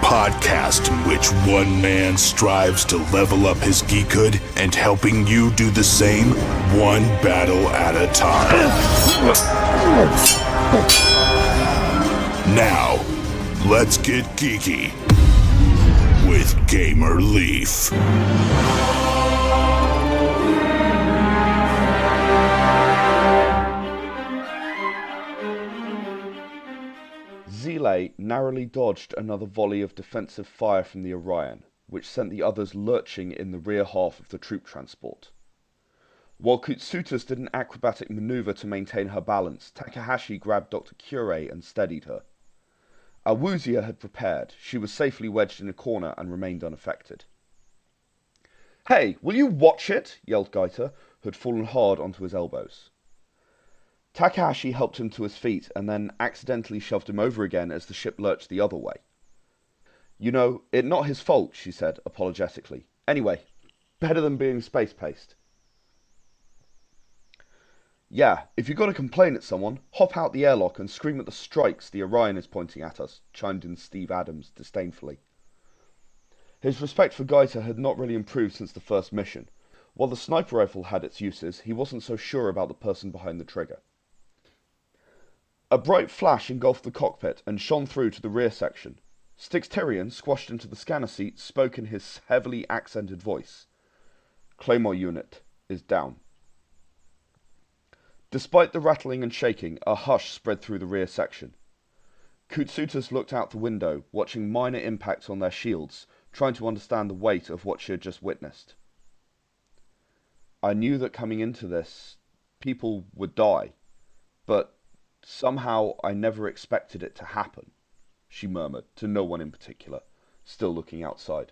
podcast in which one man strives to level up his geekhood and helping you do the same, one battle at a time. Now, let's get geeky with Gamer Leaf. Zile narrowly dodged another volley of defensive fire from the Orion, which sent the others lurching in the rear half of the troop transport. While Kutsutas did an acrobatic maneuver to maintain her balance, Takahashi grabbed Dr. Kyurei and steadied her. Awuzie had prepared. She was safely wedged in a corner and remained unaffected. "Hey, will you watch it?" yelled Gaita, who had fallen hard onto his elbows. Takahashi helped him to his feet and then accidentally shoved him over again as the ship lurched the other way. "You know, it's not his fault," she said apologetically. "Anyway, better than being space-paced." "Yeah, if you're going to complain at someone, hop out the airlock and scream at the strikes the Orion is pointing at us," chimed in Steve Adams disdainfully. His respect for Gaita had not really improved since the first mission. While the sniper rifle had its uses, he wasn't so sure about the person behind the trigger. A bright flash engulfed the cockpit and shone through to the rear section. Styx Tyrion, squashed into the scanner seat, spoke in his heavily accented voice. "Claymore unit is down." Despite the rattling and shaking, a hush spread through the rear section. Kutsutas looked out the window, watching minor impacts on their shields, trying to understand the weight of what she had just witnessed. "I knew that coming into this, people would die, but somehow I never expected it to happen," she murmured, to no one in particular, still looking outside.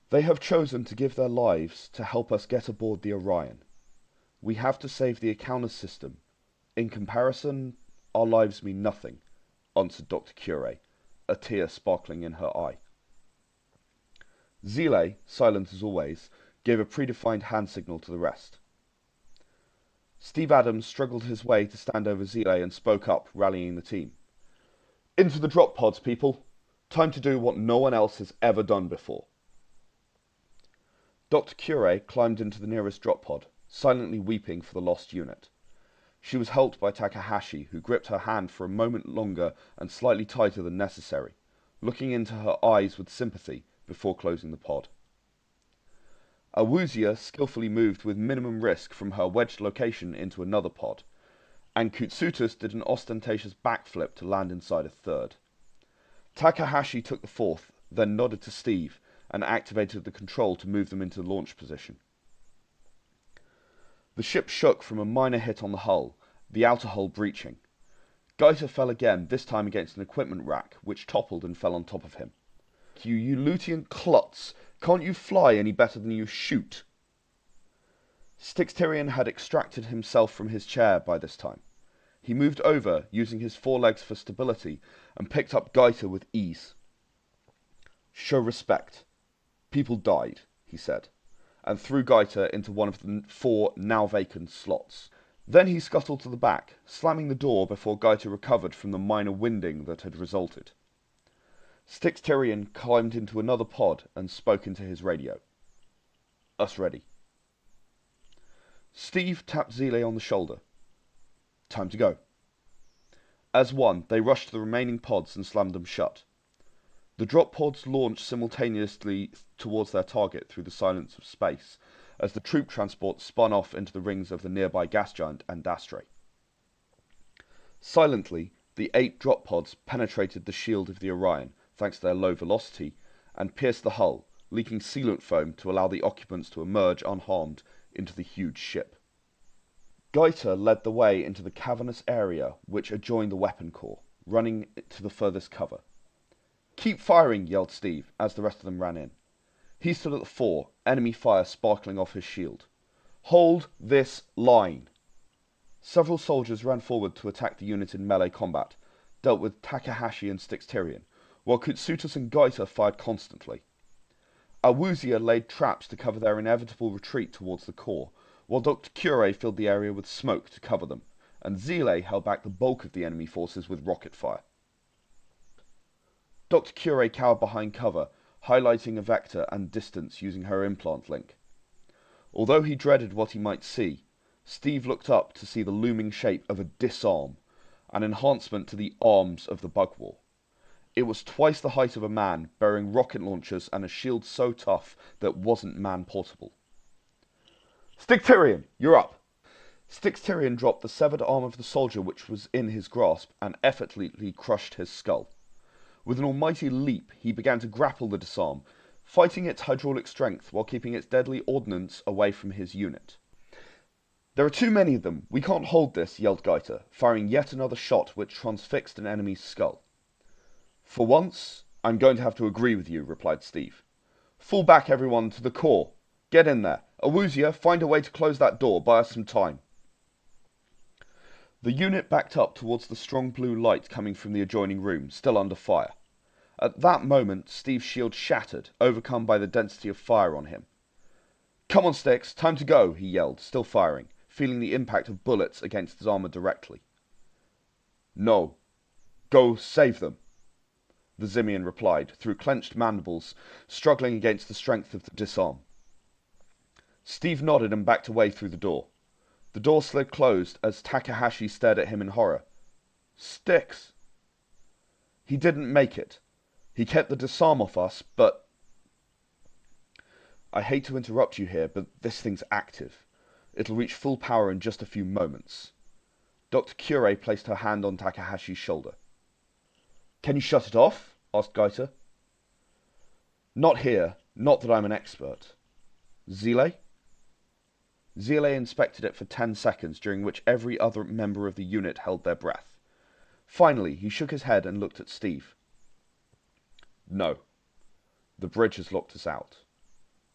"They have chosen to give their lives to help us get aboard the Orion. We have to save the Akauna system. In comparison, our lives mean nothing," answered Dr. Kyurei, a tear sparkling in her eye. Zile, silent as always, gave a predefined hand signal to the rest. Steve Adams struggled his way to stand over Zile and spoke up, rallying the team. "Into the drop pods, people. Time to do what no one else has ever done before." Dr. Kyurei climbed into the nearest drop pod, silently weeping for the lost unit. She was helped by Takahashi, who gripped her hand for a moment longer and slightly tighter than necessary, looking into her eyes with sympathy before closing the pod. Awuzie skillfully moved with minimum risk from her wedged location into another pod, and Kutsutas did an ostentatious backflip to land inside a third. Takahashi took the fourth, then nodded to Steve and activated the control to move them into launch position. The ship shook from a minor hit on the hull, the outer hull breaching. Gaita fell again, this time against an equipment rack, which toppled and fell on top of him. "You Ulutian klutz! Can't you fly any better than you shoot?" Styx Tyrion had extracted himself from his chair by this time. He moved over, using his forelegs for stability, and picked up Gaita with ease. "Show respect. People died," he said, and threw Gaita into one of the 4 now vacant slots. Then he scuttled to the back, slamming the door before Gaita recovered from the minor winding that had resulted. Styx Tyrion climbed into another pod and spoke into his radio. "Us ready." Steve tapped Zile on the shoulder. "Time to go." As one, they rushed to the remaining pods and slammed them shut. The drop pods launched simultaneously towards their target through the silence of space, as the troop transport spun off into the rings of the nearby gas giant Andastre. Silently, the 8 drop pods penetrated the shield of the Orion, thanks to their low velocity, and pierced the hull, leaking sealant foam to allow the occupants to emerge unharmed into the huge ship. Gaita led the way into the cavernous area which adjoined the weapon core, running to the furthest cover. "Keep firing," yelled Steve, as the rest of them ran in. He stood at the fore, enemy fire sparkling off his shield. "Hold this line!" Several soldiers ran forward to attack the unit in melee combat, dealt with Takahashi and Styx Tyrion, while Kutsutas and Gaita fired constantly. Awuzie laid traps to cover their inevitable retreat towards the core, while Dr. Kyurei filled the area with smoke to cover them, and Zile held back the bulk of the enemy forces with rocket fire. Dr. Curie cowered behind cover, highlighting a vector and distance using her implant link. Although he dreaded what he might see, Steve looked up to see the looming shape of a disarm, an enhancement to the arms of the bug war. It was twice the height of a man, bearing rocket launchers and a shield so tough that wasn't man-portable. Styx-Tyrian, you're up! Styx-Tyrian dropped the severed arm of the soldier which was in his grasp and effortlessly crushed his skull. With an almighty leap, he began to grapple the disarm, fighting its hydraulic strength while keeping its deadly ordnance away from his unit. There are too many of them. We can't hold this, yelled Gaita, firing yet another shot which transfixed an enemy's skull. For once, I'm going to have to agree with you, replied Steve. Fall back, everyone, to the core. Get in there. Awuzia, find a way to close that door. Buy us some time. The unit backed up towards the strong blue light coming from the adjoining room, still under fire. At that moment, Steve's shield shattered, overcome by the density of fire on him. Come on, Styx, time to go, he yelled, still firing, feeling the impact of bullets against his armor directly. No. Go save them, the Zimian replied, through clenched mandibles, struggling against the strength of the disarm. Steve nodded and backed away through the door. The door slid closed as Takahashi stared at him in horror. Styx! He didn't make it. He kept the disarm off us, but... I hate to interrupt you here, but this thing's active. It'll reach full power in just a few moments. Dr. Curie placed her hand on Takahashi's shoulder. Can you shut it off? Asked Gaita. Not here. Not that I'm an expert. Zile? Zile inspected it for 10 seconds, during which every other member of the unit held their breath. Finally, he shook his head and looked at Steve. No. The bridge has locked us out.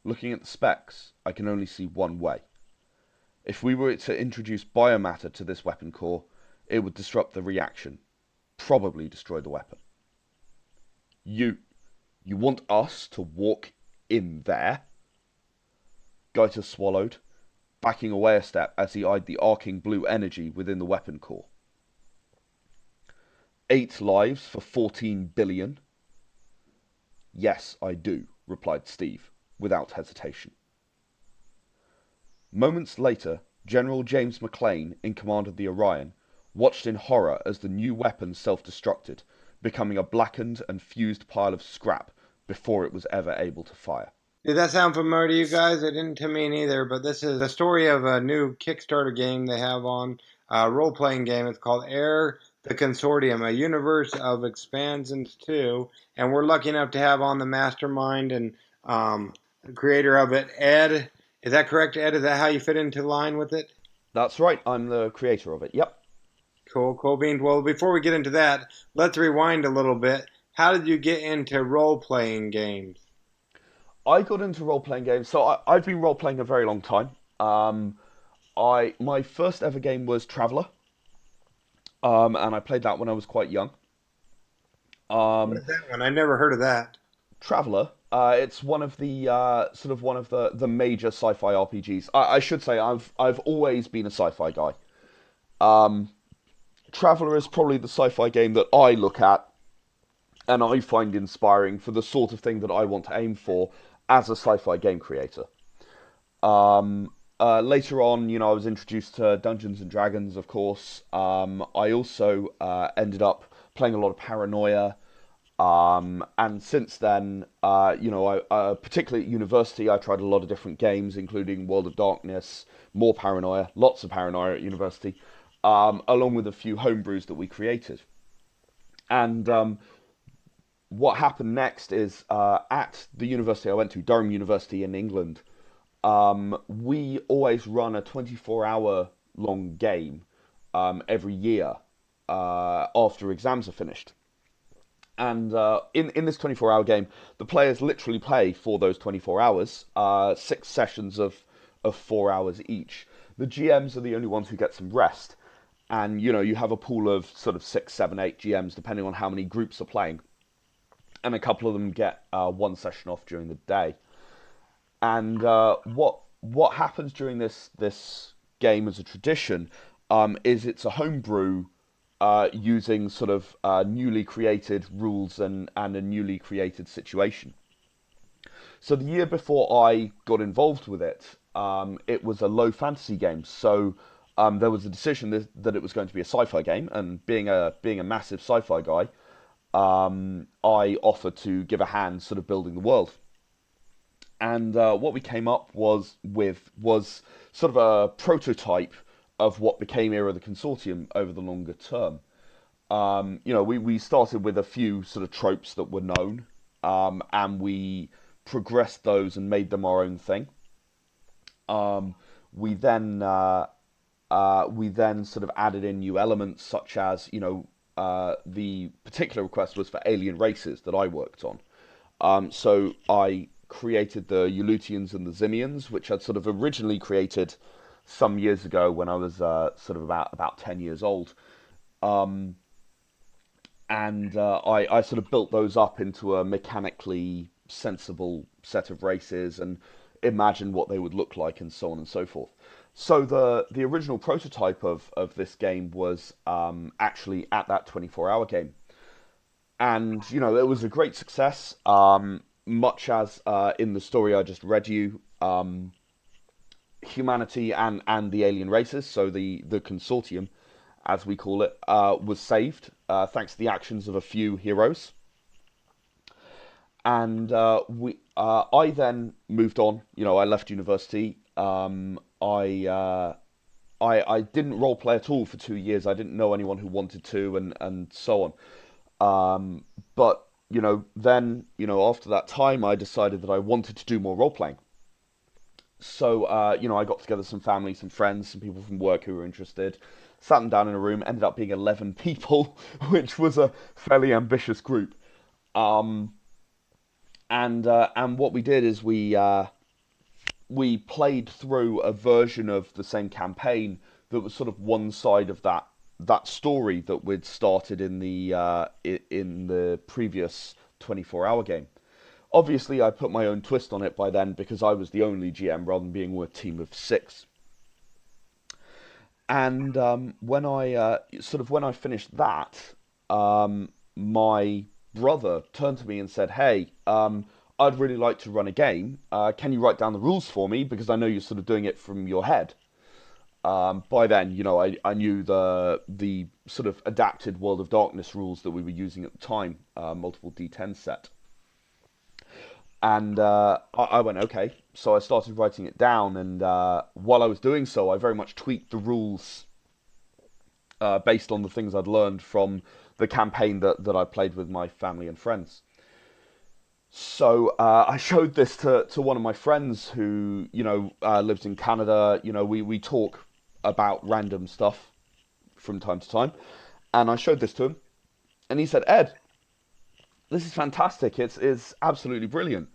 Looking at the specs, I can only see one way. If we were to introduce biomatter to this weapon core, it would disrupt the reaction. Probably destroy the weapon. You want us to walk in there? Gaita swallowed, backing away a step as he eyed the arcing blue energy within the weapon core. 8 lives for 14 billion? Yes, I do, replied Steve, without hesitation. Moments later, General James McLean, in command of the Orion, watched in horror as the new weapon self-destructed, becoming a blackened and fused pile of scrap before it was ever able to fire. Did that sound familiar to you guys? It didn't to me neither, but this is the story of a new Kickstarter game they have on, a role-playing game. It's called Air the Consortium, a universe of expansions 2, and we're lucky enough to have on the mastermind and creator of it, Ed. Is that correct, Ed? Is that how you fit into line with it? That's right, I'm the creator of it, yep. Cool beans. Well, before we get into that, let's rewind a little bit. How did you get into role-playing games? I got into role-playing games, so I've been role-playing a very long time. My first ever game was Travler, and I played that when I was quite young. What is that one? I never heard of that. Travler, it's one of the one of the major sci-fi RPGs. I should say I've always been a sci-fi guy. Traveller is probably the sci-fi game that I look at and I find inspiring for the sort of thing that I want to aim for as a sci-fi game creator. Later on, I was introduced to Dungeons and Dragons, of course. I also ended up playing a lot of Paranoia. And since then, particularly at university, I tried a lot of different games, including World of Darkness, more Paranoia, lots of Paranoia at university, along with a few homebrews that we created. And what happened next is at the university I went to, Durham University in England, we always run a 24-hour long game every year after exams are finished. And in this 24-hour game, the players literally play for those 24 hours, 6 sessions of 4 hours each. The GMs are the only ones who get some rest. And, you have a pool of sort of 6, 7, 8 GMs, depending on how many groups are playing. And a couple of them get 1 session off during the day. And what happens during this game as a tradition is it's a homebrew using sort of newly created rules and a newly created situation. So the year before I got involved with it, it was a low fantasy game. So there was a decision that it was going to be a sci-fi game, and being a massive sci-fi guy, I offered to give a hand sort of building the world. And what we came up with was sort of a prototype of what became Era of the Consortium over the longer term. We started with a few sort of tropes that were known, and we progressed those and made them our own thing. We then sort of added in new elements, such as the particular request was for alien races that I worked on. So I created the Ulutians and the Zimians, which I'd sort of originally created some years ago when I was sort of about 10 years old. I sort of built those up into a mechanically sensible set of races and imagined what they would look like and so on and so forth. So the original prototype of this game was actually at that 24-hour game. And, it was a great success, much as in the story I just read you, humanity and the alien races, so the Consortium, as we call it, was saved thanks to the actions of a few heroes. And I then moved on. I left university. I didn't role play at all for 2 years. I didn't know anyone who wanted to, and so on. But then after that time, I decided that I wanted to do more role playing. So I got together some family, some friends, some people from work who were interested. Sat them down in a room. Ended up being 11 people, which was a fairly ambitious group. And what we did is we played through a version of the same campaign that was sort of one side of that story that we'd started in the previous 24-hour game. Obviously, I put my own twist on it by then because I was the only GM rather than being with a team of 6. And when I finished that, my brother turned to me and said, "Hey, I'd really like to run a game. Can you write down the rules for me? Because I know you're sort of doing it from your head." By then, I knew the sort of adapted World of Darkness rules that we were using at the time, multiple D10 set. And I went, okay. So I started writing it down, and while I was doing so, I very much tweaked the rules based on the things I'd learned from the campaign that I played with my family and friends. So I showed this to one of my friends who, lives in Canada. We talk about random stuff from time to time. And I showed this to him. And he said, "Ed, this is fantastic. It's absolutely brilliant.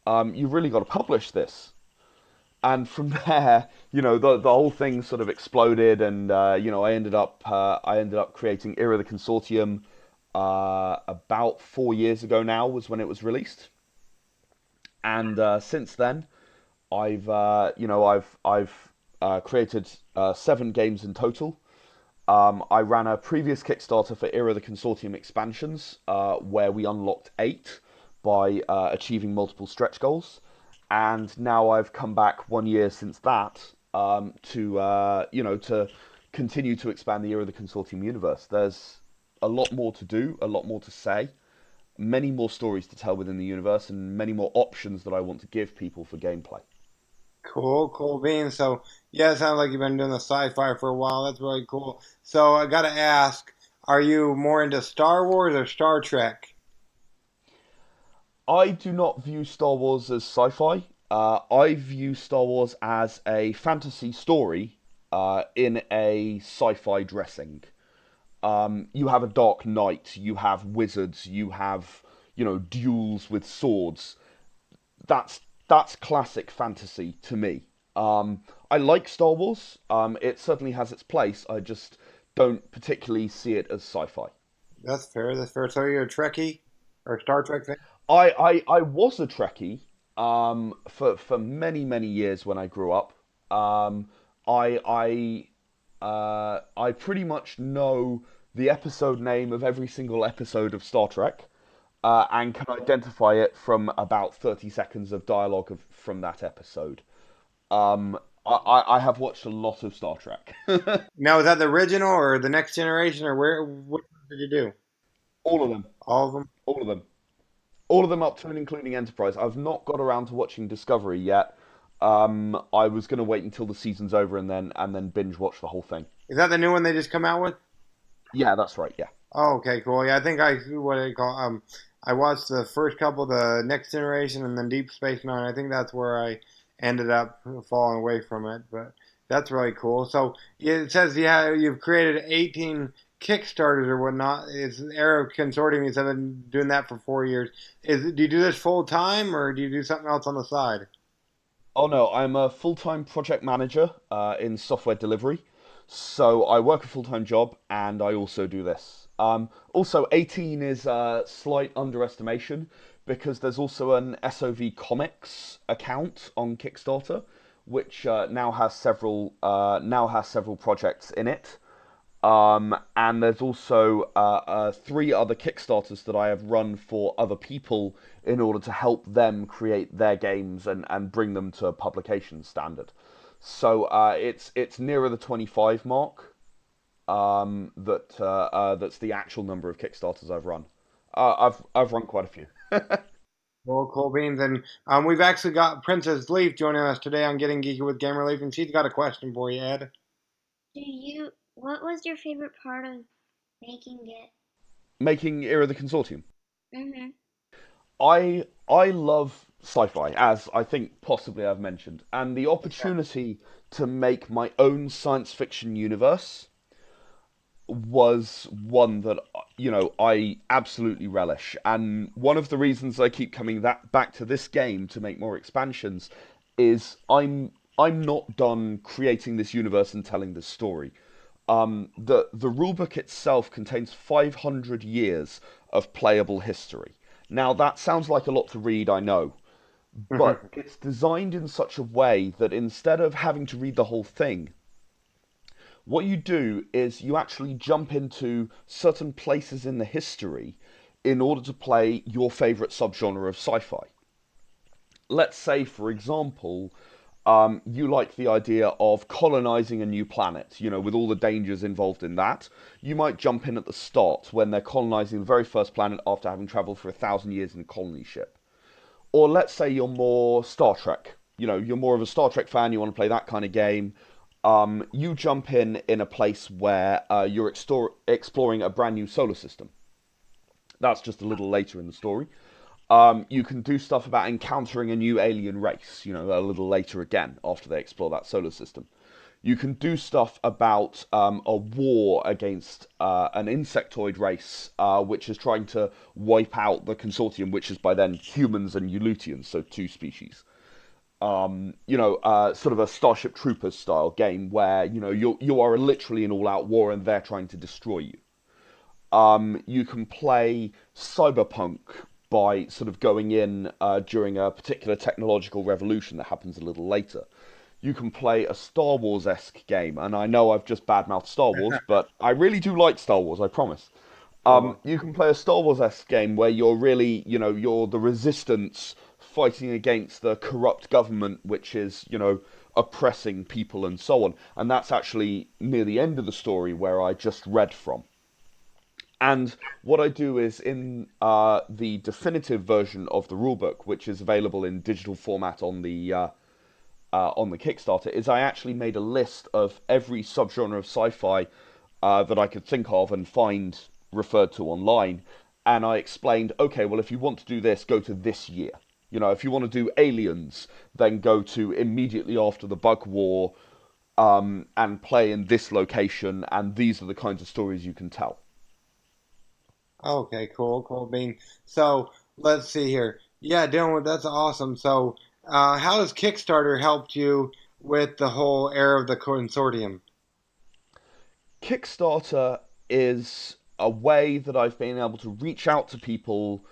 You've really got to publish this." And from there, the whole thing sort of exploded, and I ended up creating Era of the Consortium about 4 years ago now was when it was released. And since then, I've created 7 games in total. I ran a previous Kickstarter for Era of the Consortium expansions, where we unlocked 8 by achieving multiple stretch goals. And now I've come back 1 year since that to continue to expand the Era of the Consortium universe. There's a lot more to do, a lot more to say, many more stories to tell within the universe, and many more options that I want to give people for gameplay. Cool beans. So, yeah, it sounds like you've been doing the sci-fi for a while. That's really cool. So, I got to ask, are you more into Star Wars or Star Trek? I do not view Star Wars as sci-fi. I view Star Wars as a fantasy story in a sci-fi dressing. You have a Dark Knight, you have wizards, you have, duels with swords. That's classic fantasy to me. I like Star Wars. It certainly has its place. I just don't particularly see it as sci-fi. That's fair. So, you're a Trekkie or a Star Trek fan? I was a Trekkie for many years when I grew up. I pretty much know the episode name of every single episode of Star Trek, and can identify it from about 30 seconds of dialogue from that episode. I have watched a lot of Star Trek. Now, is that the original or the Next Generation, or what did you do? All of them. All of them? All of them. All of them up to and including Enterprise. I've not got around to watching Discovery yet. I was going to wait until the season's over and then binge watch the whole thing. Is that the new one they just come out with? Yeah, that's right. Yeah. Oh, okay, cool. Yeah, I think I watched the first couple, the Next Generation, and then Deep Space Nine. I think that's where I ended up falling away from it, but that's really cool. So it says you've created 18 Kickstarters or whatnot. It's Aero Consortium. You've been doing that for 4 years. Do you do this full time, or do you do something else on the side? Oh no, I'm a full-time project manager in software delivery. So I work a full-time job and I also do this. Also, 18 is a slight underestimation because there's also an SOV Comics account on Kickstarter, which now has several projects in it. And there's also 3 other Kickstarters that I have run for other people in order to help them create their games and bring them to publication standard. So it's nearer the 25 mark. That's the actual number of Kickstarters I've run. I've run quite a few. Well, cool beans. And we've actually got Princess Leaf joining us today on Getting Geeky with Gamer Leaf, and she's got a question for you, Ed. What was your favorite part of making it? Making Era the Consortium. Mm-hmm. I love sci-fi, as I think possibly I've mentioned, and the opportunity to make my own science fiction universe was one that I absolutely relish. And one of the reasons I keep coming back to this game to make more expansions is I'm not done creating this universe and telling this story. The rulebook itself contains 500 years of playable history. Now that sounds like a lot to read, I know, but it's designed in such a way that instead of having to read the whole thing, what you do is you actually jump into certain places in the history in order to play your favorite subgenre of sci-fi. Let's say, for example, you like the idea of colonizing a new planet, with all the dangers involved in that. You might jump in at the start when they're colonizing the very first planet after having traveled for 1,000 years in a colony ship. Or let's say you're more Star Trek. You're more of a Star Trek fan, you want to play that kind of game. You jump in a place where you're exploring a brand new solar system. That's just a little later in the story. You can do stuff about encountering a new alien race, a little later again, after they explore that solar system. You can do stuff about a war against an insectoid race, which is trying to wipe out the Consortium, which is by then humans and Eulutians, so 2 species. Sort of a Starship Troopers style game where, you are literally in all-out war and they're trying to destroy you. You can play cyberpunk by sort of going in during a particular technological revolution that happens a little later. You can play a Star Wars-esque game, and I know I've just badmouthed Star Wars, but I really do like Star Wars, I promise. You can play a Star Wars-esque game where you're really, you're the resistance fighting against the corrupt government, which is, oppressing people and so on. And that's actually near the end of the story where I just read from. And what I do is in the definitive version of the rulebook, which is available in digital format on the Kickstarter, is I actually made a list of every subgenre of sci-fi that I could think of and find referred to online. And I explained, okay, well, if you want to do this, go to this year. If you want to do aliens, then go to immediately after the Bug War and play in this location. And these are the kinds of stories you can tell. Okay, cool bean. So let's see here. Yeah, Dylan, that's awesome. So how does Kickstarter help you with the whole era of the Consortium? Kickstarter is a way that I've been able to reach out to people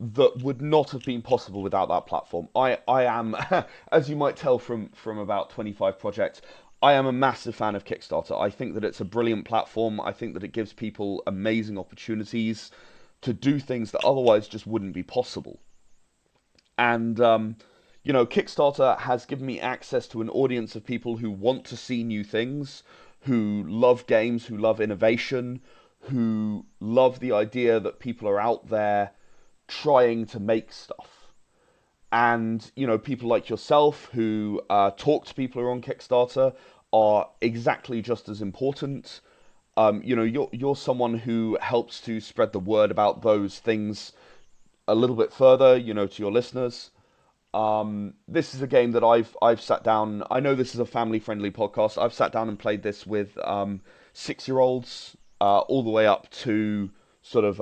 that would not have been possible without that platform. I am, as you might tell from about 25 projects, I am a massive fan of Kickstarter. I think that it's a brilliant platform. I think that it gives people amazing opportunities to do things that otherwise just wouldn't be possible. And, Kickstarter has given me access to an audience of people who want to see new things, who love games, who love innovation, who love the idea that people are out there trying to make stuff. And, people like yourself who talk to people who are on Kickstarter are exactly just as important. You're someone who helps to spread the word about those things a little bit further, to your listeners. This is a game that I've sat down. I know this is a family friendly podcast. I've sat down and played this with 6-year-olds all the way up to sort of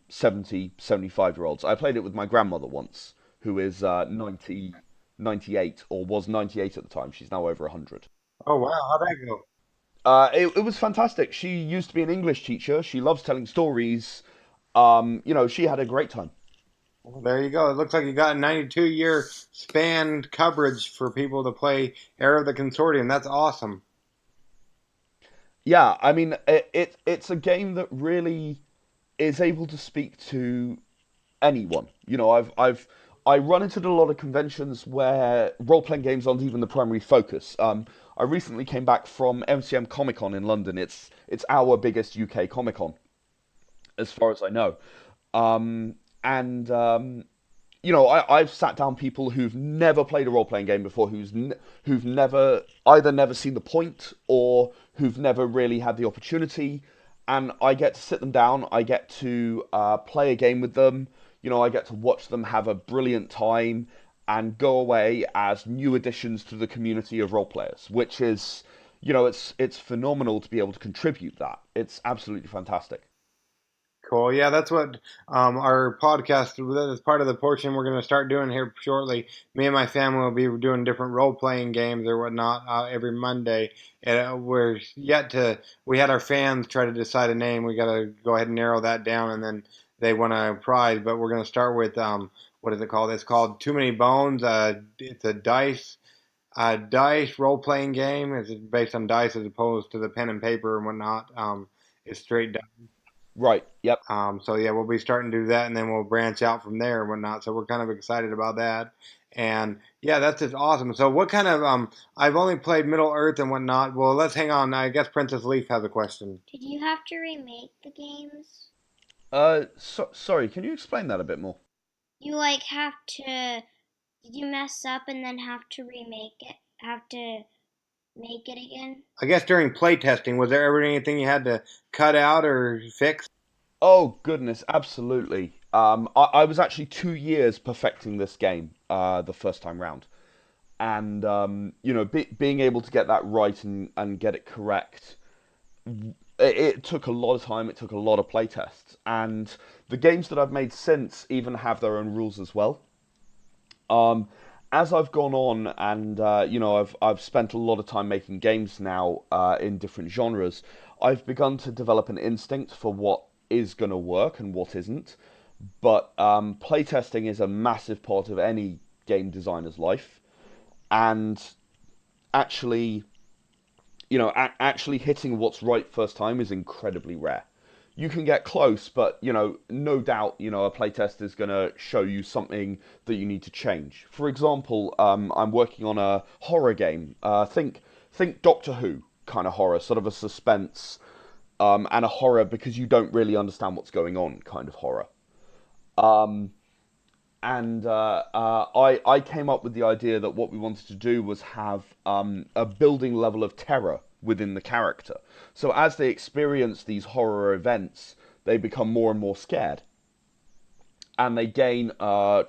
70, 75-year-olds. I played it with my grandmother once, who is 98, or was 98 at the time. She's now over 100. Oh wow, how'd that go? It was fantastic. She used to be an English teacher. She loves telling stories. She had a great time. Well, there you go. It looks like you got a 92-year span coverage for people to play Heir of the Consortium. That's awesome. Yeah, I mean, it's a game that really is able to speak to anyone. I run into a lot of conventions where role-playing games aren't even the primary focus. I recently came back from MCM Comic Con in London. It's our biggest UK Comic Con, as far as I know. I've sat down people who've never played a role-playing game before, who've never seen the point, or who've never really had the opportunity, and I get to sit them down. I get to play a game with them. I get to watch them have a brilliant time and go away as new additions to the community of role players, which is, it's phenomenal to be able to contribute that. It's absolutely fantastic. Cool. Yeah, that's what our podcast, that's part of the portion we're going to start doing here shortly. Me and my family will be doing different role-playing games or whatnot every Monday. And we had our fans try to decide a name. We got to go ahead and narrow that down, and then they won a prize. But we're going to start with, what is it called? It's called Too Many Bones. It's a dice role-playing game. It's based on dice as opposed to the pen and paper and whatnot. It's straight dice. Right. Yep. So yeah, we'll be starting to do that, and then we'll branch out from there and whatnot. So we're kind of excited about that, and yeah, that's just awesome. So what kind of I've only played Middle Earth and whatnot. Well, let's hang on. I guess Princess Leaf has a question. Did you have to remake the games? Sorry, can you explain that a bit more? You have to. Did you mess up and then have to remake it? Have to make it again? I guess during playtesting, was there ever anything you had to cut out or fix? Oh goodness, absolutely. I was actually 2 years perfecting this game the first time round, and being able to get that right and get it correct, it took a lot of time. It took a lot of playtests, and the games that I've made since even have their own rules as well. As I've gone on and I've spent a lot of time making games now in different genres, I've begun to develop an instinct for what is going to work and what isn't. But playtesting is a massive part of any game designer's life, and actually hitting what's right first time is incredibly rare. You can get close, but no doubt, a playtest is going to show you something that you need to change. For example, I'm working on a horror game. Think Doctor Who kind of horror, sort of a suspense and a horror because you don't really understand what's going on kind of horror. I came up with the idea that what we wanted to do was have a building level of terror within the character. So as they experience these horror events, they become more and more scared. And they gain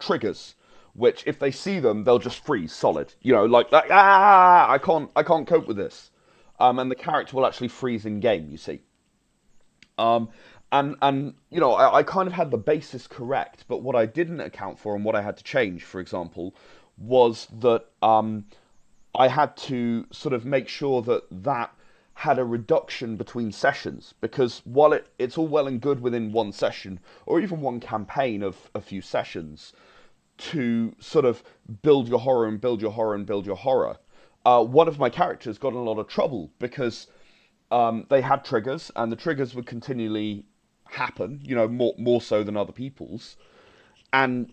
triggers, which if they see them, they'll just freeze solid. Like I can't cope with this. And the character will actually freeze in game, you see. I kind of had the basis correct, but what I didn't account for and what I had to change, for example, was that I had to sort of make sure that had a reduction between sessions, because while it's all well and good within one session, or even one campaign of a few sessions, to sort of build your horror and build your horror and build your horror, one of my characters got in a lot of trouble because they had triggers, and the triggers would continually happen, more so than other people's. And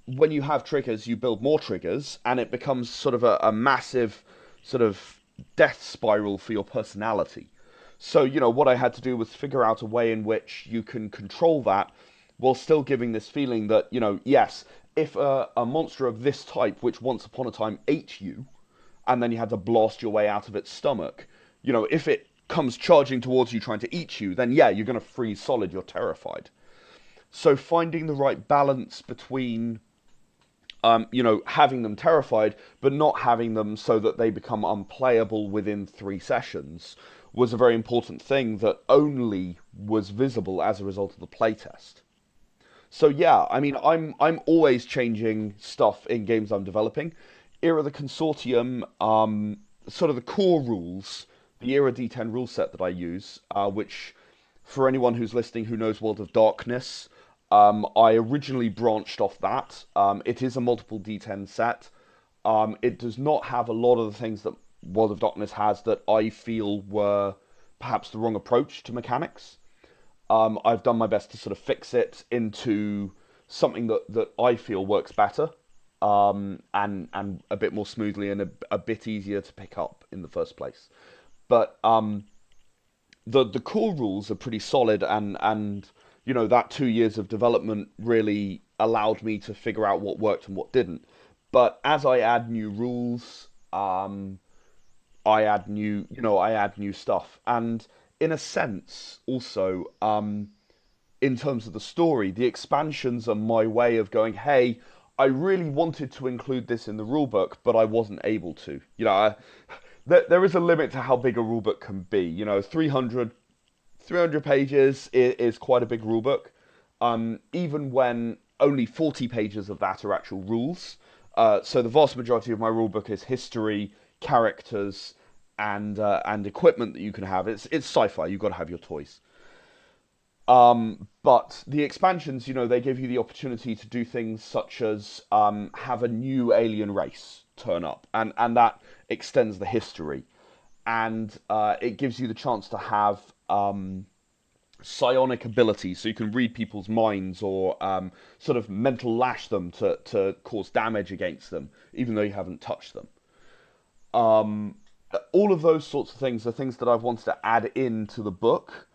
when you have triggers, you build more triggers, and it becomes sort of a massive sort of death spiral for your personality. So, what I had to do was figure out a way in which you can control that while still giving this feeling that, yes, if a monster of this type, which once upon a time ate you, and then you had to blast your way out of its stomach, if it comes charging towards you trying to eat you, then yeah, you're going to freeze solid, you're terrified. So finding the right balance between having them terrified, but not having them so that they become unplayable within 3 sessions was a very important thing that only was visible as a result of the playtest. So yeah, I mean, I'm always changing stuff in games I'm developing. Era the Consortium, sort of the core rules, the Era D10 rule set that I use, which for anyone who's listening who knows World of Darkness, I originally branched off that. It is a multiple D10 set. It does not have a lot of the things that World of Darkness has that I feel were perhaps the wrong approach to mechanics. I've done my best to sort of fix it into something that I feel works better, and a bit more smoothly and a bit easier to pick up in the first place. But the core rules are pretty solid, and that 2 years of development really allowed me to figure out what worked and what didn't. But as I add new rules, I add new stuff. And in a sense, also, in terms of the story, the expansions are my way of going, hey, I really wanted to include this in the rulebook, but I wasn't able to. There is a limit to how big a rulebook can be. 300 pages is quite a big rulebook, even when only 40 pages of that are actual rules. So the vast majority of my rulebook is history, characters, and equipment that you can have. It's sci-fi. You've got to have your toys. But the expansions, they give you the opportunity to do things such as have a new alien race turn up, and that extends the history. And it gives you the chance to have psionic abilities, so you can read people's minds or sort of mental lash them to cause damage against them, even though you haven't touched them. All of those sorts of things are things that I've wanted to add into the book,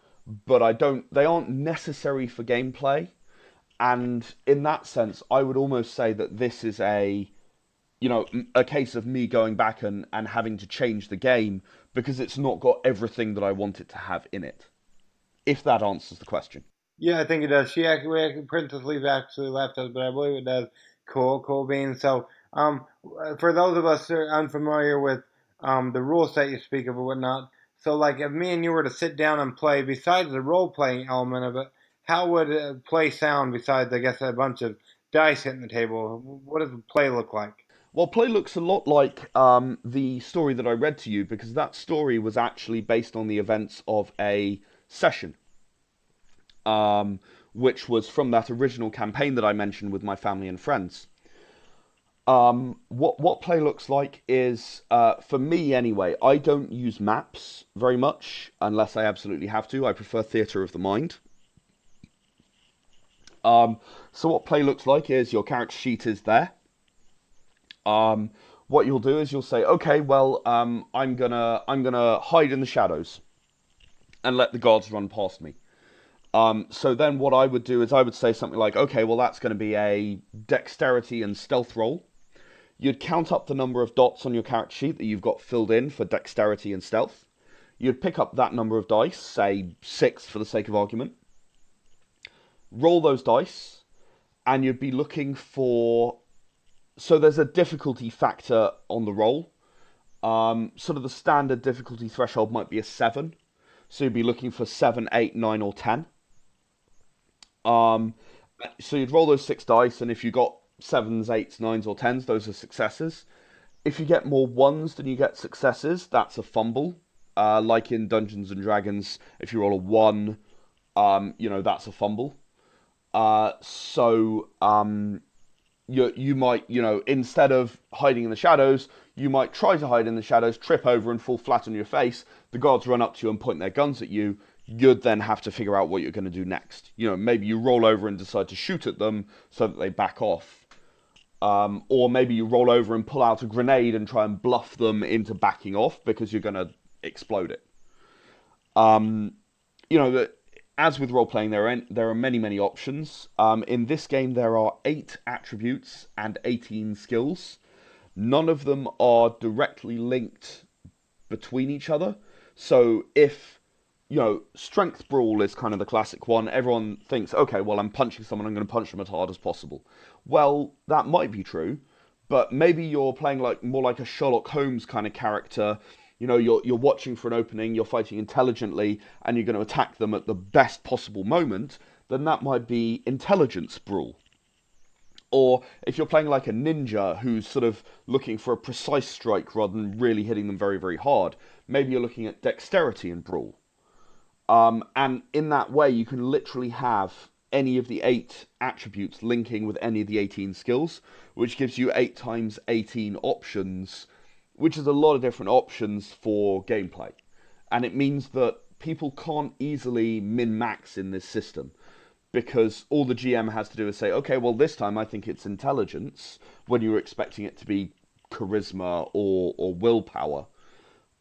but they aren't necessary for gameplay. And in that sense, I would almost say that this is a case of me going back and having to change the game because it's not got everything that I want it to have in it. If that answers the question. Yeah, I think it does. Princess Leaf actually left us, but I believe it does. Cool beans. So, for those of us who are unfamiliar with the rule set you speak of or whatnot, so like if me and you were to sit down and play, besides the role-playing element of it, how would play sound besides, I guess, a bunch of dice hitting the table? What does play look like? Well, play looks a lot like the story that I read to you, because that story was actually based on the events of a session, which was from that original campaign that I mentioned with my family and friends. What play looks like is, for me anyway, I don't use maps very much unless I absolutely have to. I prefer theatre of the mind. So what play looks like is your character sheet is there. What you'll do is you'll say, okay, well, I'm gonna hide in the shadows and let the guards run past me. So then what I would do is I would say something like, okay, well, that's going to be a dexterity and stealth roll. You'd count up the number of dots on your character sheet that you've got filled in for dexterity and stealth. You'd pick up that number of dice, say 6 for the sake of argument. Roll those dice, and you'd be looking for... So there's a difficulty factor on the roll. Sort of the standard difficulty threshold might be a 7. So you'd be looking for 7, 8, 9, or 10. So you'd roll those 6 dice, and if you got 7s, 8s, 9s, or 10s, those are successes. If you get more 1s than you get successes, that's a fumble. Like in Dungeons and Dragons, if you roll a 1, that's a fumble. you might, instead of hiding in the shadows, you might try to hide in the shadows, trip over and fall flat on your face. The guards run up to you and point their guns at you. You'd then have to figure out what you're going to do next. Maybe you roll over and decide to shoot at them so that they back off. Or maybe you roll over and pull out a grenade and try and bluff them into backing off because you're going to explode it. As with role-playing, there are many, many options. In this game, there are 8 attributes and 18 skills. None of them are directly linked between each other. So if, strength brawl is kind of the classic one. Everyone thinks, okay, well, I'm punching someone, I'm going to punch them as hard as possible. Well, that might be true, but maybe you're playing more like a Sherlock Holmes kind of character. You're watching for an opening, you're fighting intelligently, and you're going to attack them at the best possible moment. Then that might be intelligence brawl. Or if you're playing like a ninja who's sort of looking for a precise strike rather than really hitting them very, very hard, maybe you're looking at dexterity and brawl. And in that way, you can literally have any of the 8 attributes linking with any of the 18 skills, which gives you 8 times 18 options, which is a lot of different options for gameplay. And it means that people can't easily min-max in this system, because all the GM has to do is say, okay, well, this time I think it's intelligence, when you were expecting it to be charisma or willpower.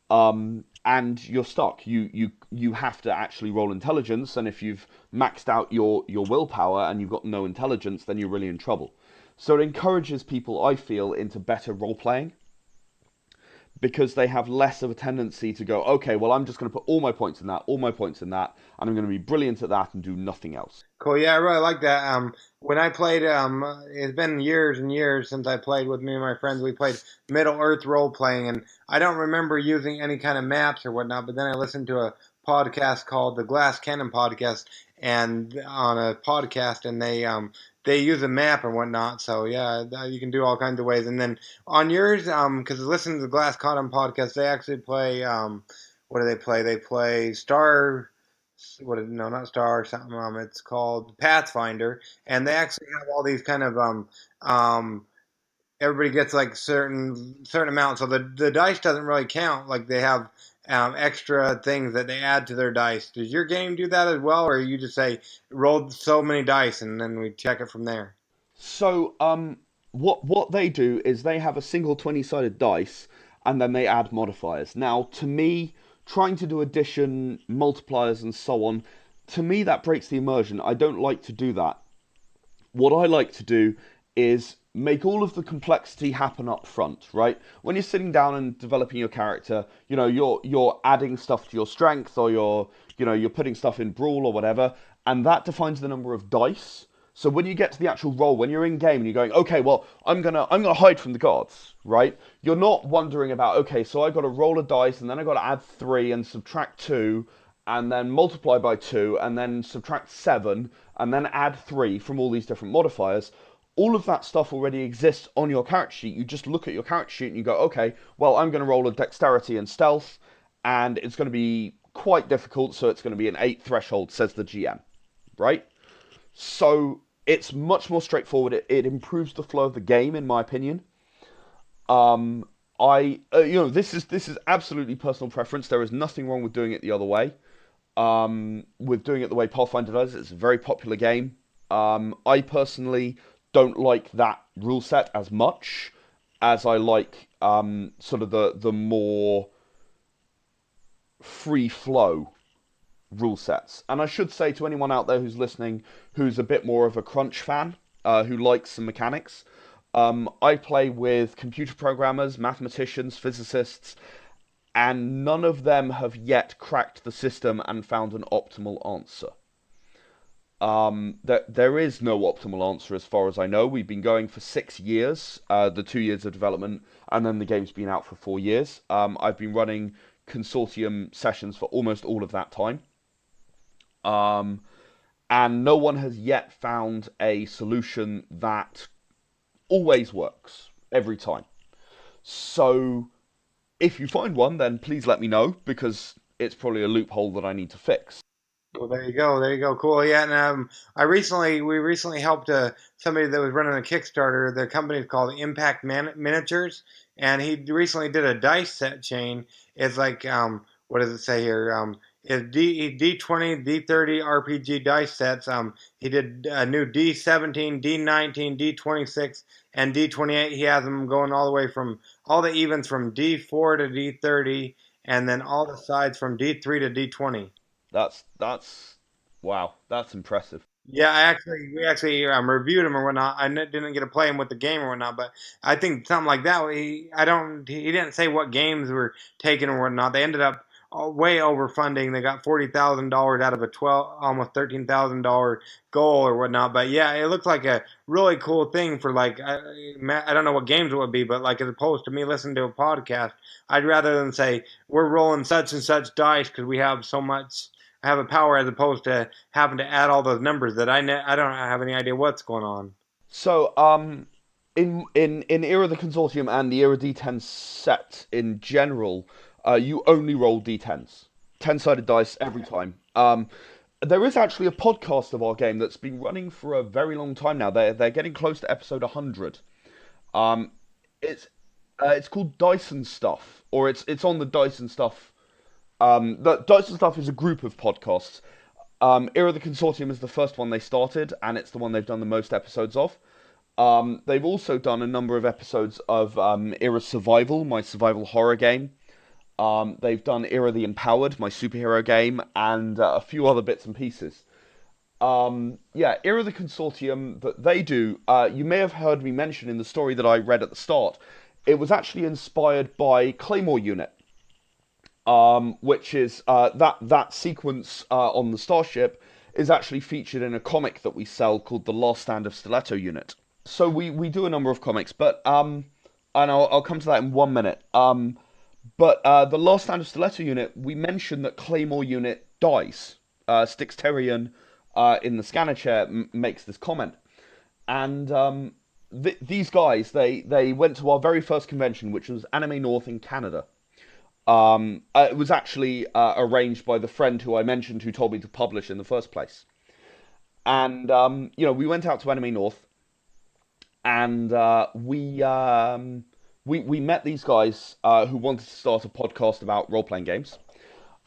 And you're stuck. You have to actually roll intelligence, and if you've maxed out your willpower and you've got no intelligence, then you're really in trouble. So it encourages people, I feel, into better role-playing, because they have less of a tendency to go, okay, well, I'm just going to put all my points in that, and I'm going to be brilliant at that and do nothing else. Cool. Yeah, I really like that. When I played, it's been years and years since I played with me and my friends. We played Middle Earth Roleplaying, and I don't remember using any kind of maps or whatnot, but then I listened to a podcast called the Glass Cannon Podcast, and on a podcast, and they use a map and whatnot. So yeah, you can do all kinds of ways. And then on yours, because listening to the Glass Cannon Podcast, they actually play, what do they play? They play Star. No, not Star. Something. It's called Pathfinder, and they actually have all these kind of everybody gets like certain amount. So the dice doesn't really count. Like they have extra things that they add to their dice. Does your game do that as well, or you just say roll so many dice and then we check it from there? So what they do is they have a single 20-sided dice, and then they add modifiers. Now, to me, trying to do addition, multipliers, and so on, to me that breaks the immersion. I don't like to do that. What I like to do is make all of the complexity happen up front, right? When you're sitting down and developing your character, you're adding stuff to your strength, or you're putting stuff in brawl or whatever, and that defines the number of dice. So when you get to the actual roll, when you're in game and you're going, okay, well, I'm gonna hide from the guards, right? You're not wondering about, okay, so I got to roll a dice, and then I got to add 3 and subtract 2, and then multiply by 2, and then subtract 7, and then add 3 from all these different modifiers. All of that stuff already exists on your character sheet. You just look at your character sheet and you go, okay, well, I'm going to roll a dexterity and stealth, and it's going to be quite difficult, so it's going to be an 8 threshold, says the GM, right? So it's much more straightforward. It improves the flow of the game, in my opinion. This is absolutely personal preference. There is nothing wrong with doing it the other way. With doing it the way Pathfinder does, it's a very popular game. I personally don't like that rule set as much as I like sort of the more free flow rule sets. And I should say to anyone out there who's listening, who's a bit more of a crunch fan, who likes some mechanics, I play with computer programmers, mathematicians, physicists, and none of them have yet cracked the system and found an optimal answer. There is no optimal answer as far as I know. We've been going for 6 years, the 2 years of development, and then the game's been out for 4 years. I've been running Consortium sessions for almost all of that time. And no one has yet found a solution that always works every time. So if you find one, then please let me know, because it's probably a loophole that I need to fix. Well, there you go. There you go. Cool. Yeah. And we recently helped somebody that was running a Kickstarter. The company is called Miniatures, and he recently did a dice set chain. It's like what does it say here? It's D20, D30 RPG dice sets. He did a new D17, D19, D26, and D28. He has them going all the way from all the evens from D4 to D30, and then all the sides from D3 to D20. That's wow, that's impressive. Yeah, we actually reviewed him or whatnot. Didn't get to play him with the game or whatnot, but I think something like that. He didn't say what games were taken or whatnot. They ended up way overfunding. They got $40,000 out of a almost $13,000 goal or whatnot. But yeah, it looked like a really cool thing for like I don't know what games it would be, but like as opposed to me listening to a podcast, I'd rather than say we're rolling such and such dice because we have so much. I have a power as opposed to having to add all those numbers that I don't have any idea what's going on. So, in Era of the Consortium and the Era D10 set in general, you only roll D10s, 10-sided dice every time. There is actually a podcast of our game that's been running for a very long time now. They're getting close to episode 100. Um, it's called Dyson Stuff, or it's on the Dyson Stuff. The Dyson Stuff is a group of podcasts. Era of the Consortium is the first one they started, and it's the one they've done the most episodes of. They've also done a number of episodes of Era Survival, my survival horror game. They've done Era the Empowered, my superhero game, and a few other bits and pieces. Yeah, Era the Consortium that they do, you may have heard me mention in the story that I read at the start, it was actually inspired by Claymore Unit. Which is that sequence on the starship is actually featured in a comic that we sell called The Last Stand of Stiletto Unit. So we do a number of comics, but and I'll come to that in 1 minute. But The Last Stand of Stiletto Unit, we mentioned that Claymore Unit dies. Stixterian in the scanner chair makes this comment, and these guys they went to our very first convention, which was Anime North in Canada. It was actually arranged by the friend who I mentioned who told me to publish in the first place. And, we went out to Anime North and we met these guys who wanted to start a podcast about role-playing games.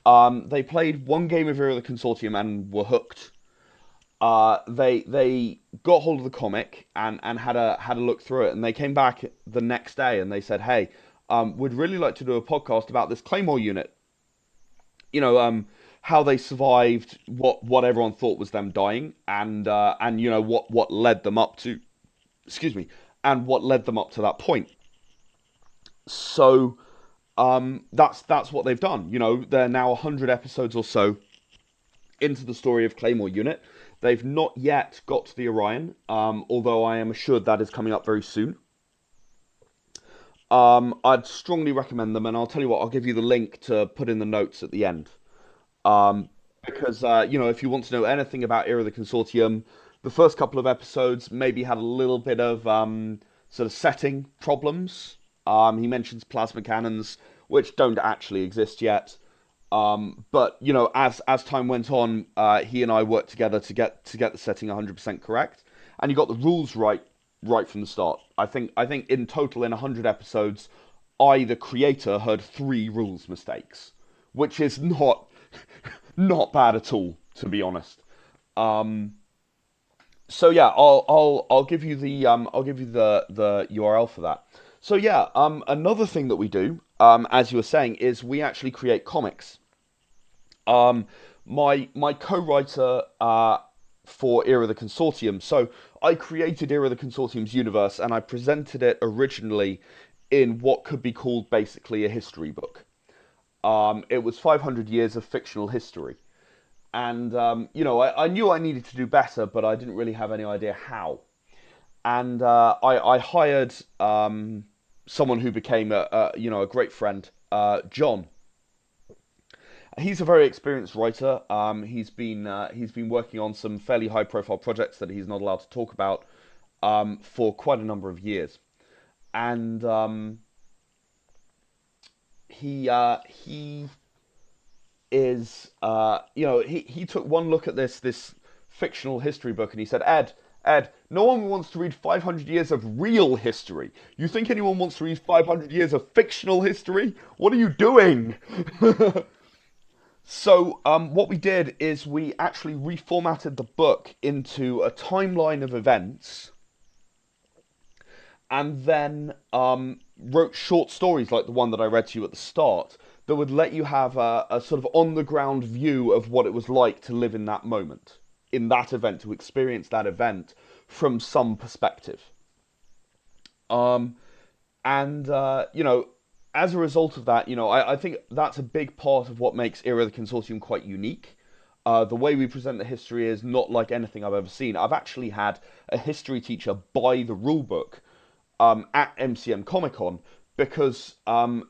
They played one game of Era of the Consortium and were hooked. They got hold of the comic and had a look through it, and they came back the next day and they said, "Hey, would really like to do a podcast about this Claymore Unit. How they survived, what everyone thought was them dying, and what led them up to, excuse me, and what led them up to that point." So that's what they've done. They're now 100 episodes or so into the story of Claymore Unit. They've not yet got to the Orion, although I am assured that is coming up very soon. I'd strongly recommend them, and I'll tell you what, I'll give you the link to put in the notes at the end. Because, if you want to know anything about Era of the Consortium, the first couple of episodes maybe had a little bit of sort of setting problems. He mentions plasma cannons, which don't actually exist yet. But, as time went on, he and I worked together to get the setting 100% correct, and he got the rules right from the start. I think in total in 100 episodes, I, the creator, heard 3 rules mistakes, which is not bad at all, to be honest. So yeah, I'll give you the URL for that. So yeah, another thing that we do, as you were saying, is we actually create comics. My co-writer for Era of the Consortium. So I created Era of the Consortium's universe, and I presented it originally in what could be called basically a history book. It was 500 years of fictional history. And, I knew I needed to do better, but I didn't really have any idea how. And I hired someone who became a great friend, John. He's a very experienced writer. He's been working on some fairly high-profile projects that he's not allowed to talk about for quite a number of years, and he is, he took one look at this fictional history book and he said, Ed, no one wants to read 500 years of real history. You think anyone wants to read 500 years of fictional history? What are you doing? So what we did is we actually reformatted the book into a timeline of events and then wrote short stories like the one that I read to you at the start that would let you have a sort of on-the-ground view of what it was like to live in that moment, in that event, to experience that event from some perspective. As a result of that, I think that's a big part of what makes Era the Consortium quite unique. The way we present the history is not like anything I've ever seen. I've actually had a history teacher buy the rulebook at MCM Comic Con because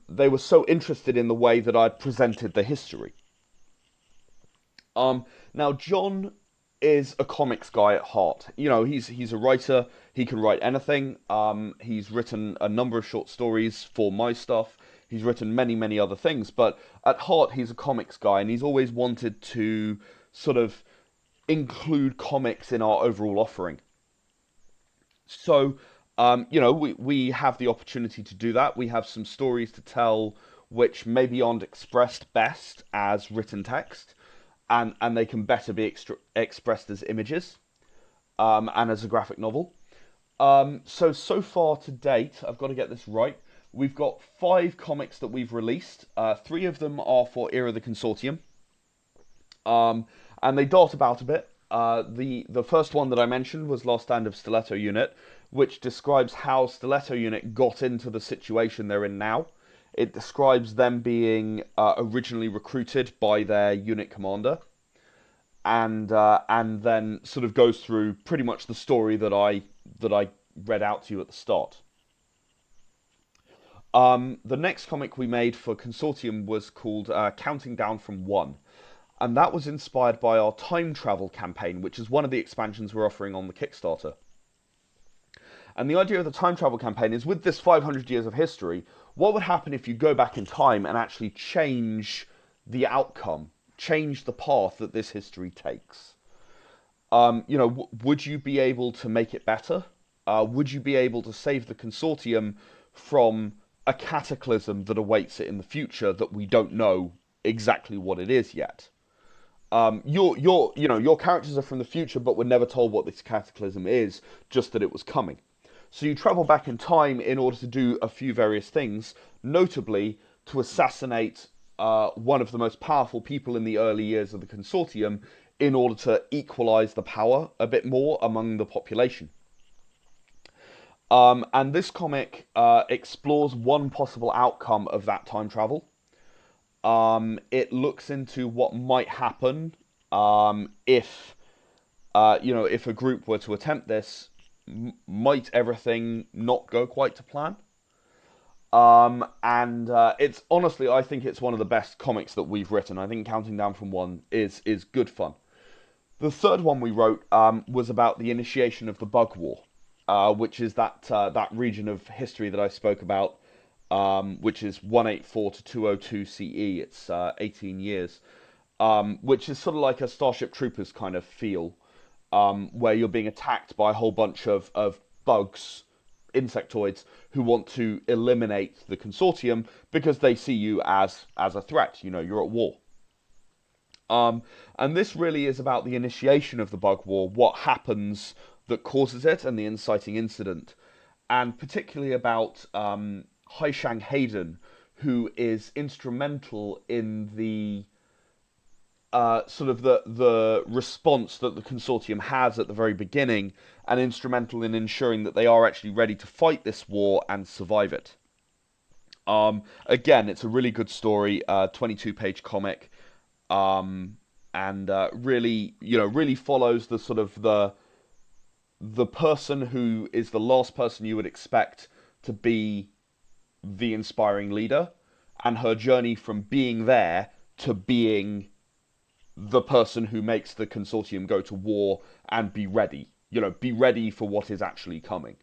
they were so interested in the way that I'd presented the history. Now, John is a comics guy at heart. He's a writer. He can write anything. He's written a number of short stories for my stuff. He's written many, many other things. But at heart, he's a comics guy, and he's always wanted to sort of include comics in our overall offering. So, we have the opportunity to do that. We have some stories to tell which maybe aren't expressed best as written text. And they can better be expressed as images and as a graphic novel. So far to date, I've got to get this right, we've got 5 comics that we've released. 3 of them are for Era the Consortium. And they dart about a bit. The first one that I mentioned was Last Stand of Stiletto Unit, which describes how Stiletto Unit got into the situation they're in now. It describes them being originally recruited by their unit commander, and then sort of goes through pretty much the story that I read out to you at the start. The next comic we made for Consortium was called Counting Down from 1, and that was inspired by our time travel campaign, which is one of the expansions we're offering on the Kickstarter. And the idea of the time travel campaign is, with this 500 years of history, what would happen if you go back in time and actually change the outcome, change the path that this history takes? Would you be able to make it better? Would you be able to save the Consortium from a cataclysm that awaits it in the future that we don't know exactly what it is yet? Your characters are from the future, but we're never told what this cataclysm is, just that it was coming. So you travel back in time in order to do a few various things, notably to assassinate one of the most powerful people in the early years of the Consortium in order to equalize the power a bit more among the population. And this comic explores one possible outcome of that time travel. It looks into what might happen if a group were to attempt this. Might everything not go quite to plan? It's honestly, I think it's one of the best comics that we've written. I think Counting Down from 1 is good fun. The third one we wrote was about the initiation of the Bug War, which is that region of history that I spoke about, which is 184 to 202 CE. It's 18 years, which is sort of like a Starship Troopers kind of feel. Where you're being attacked by a whole bunch of bugs, insectoids, who want to eliminate the Consortium because they see you as a threat. You're at war. And this really is about the initiation of the Bug War, what happens that causes it, and the inciting incident. And particularly about Haishang Hayden, who is instrumental in the sort of the response that the Consortium has at the very beginning, and instrumental in ensuring that they are actually ready to fight this war and survive it. Again, it's a really good story, 22-page comic, and really follows the sort of the person who is the last person you would expect to be the inspiring leader, and her journey from being there to being the person who makes the Consortium go to war and be ready. Be ready for what is actually coming.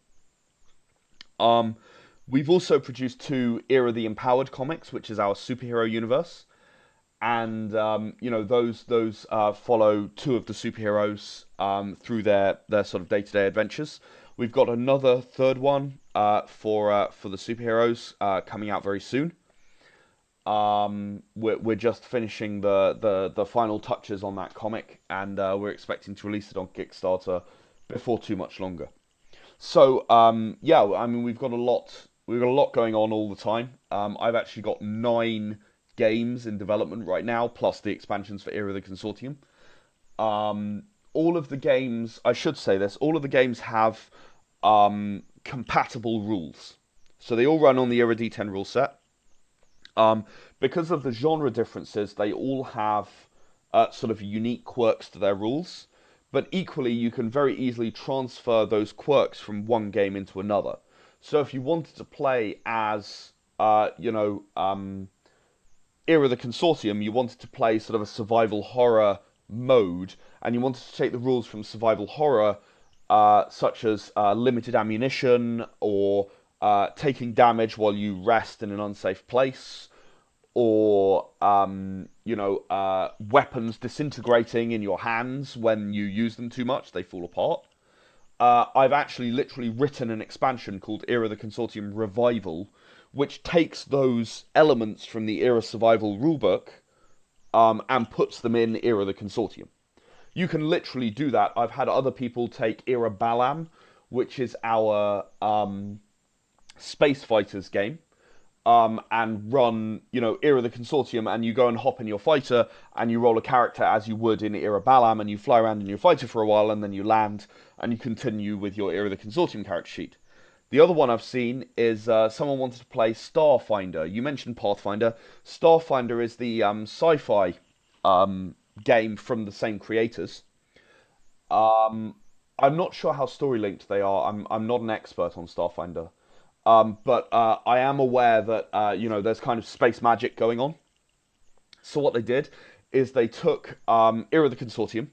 We've also produced 2 Era the Empowered comics, which is our superhero universe. and those follow two of the superheroes through their sort of day-to-day adventures. We've got another third one for the superheroes coming out very soon. We're just finishing the final touches on that comic, and we're expecting to release it on Kickstarter before too much longer. So yeah, I mean we've got a lot going on all the time. I've actually got 9 games in development right now, plus the expansions for Era of the Consortium. All of the games, I should say this, all of the games have compatible rules. So they all run on the Era D10 rule set. Because of the genre differences, they all have sort of unique quirks to their rules. But equally, you can very easily transfer those quirks from one game into another. So if you wanted to play as, Era of the Consortium, you wanted to play sort of a survival horror mode, and you wanted to take the rules from survival horror, such as limited ammunition, or taking damage while you rest in an unsafe place, or weapons disintegrating in your hands when you use them too much, they fall apart. I've actually literally written an expansion called Era of the Consortium Revival, which takes those elements from the Era Survival rulebook and puts them in Era of the Consortium. You can literally do that. I've had other people take Era Balam, which is our Space Fighters game, and run, Era of the Consortium, and you go and hop in your fighter, and you roll a character as you would in Era Balam, and you fly around in your fighter for a while, and then you land, and you continue with your Era of the Consortium character sheet. The other one I've seen is someone wanted to play Starfinder. You mentioned Pathfinder. Starfinder is the Sci-Fi game from the same creators. I'm not sure how story-linked they are. I'm not an expert on Starfinder. But I am aware that, there's kind of space magic going on. So what they did is they took Era of the Consortium.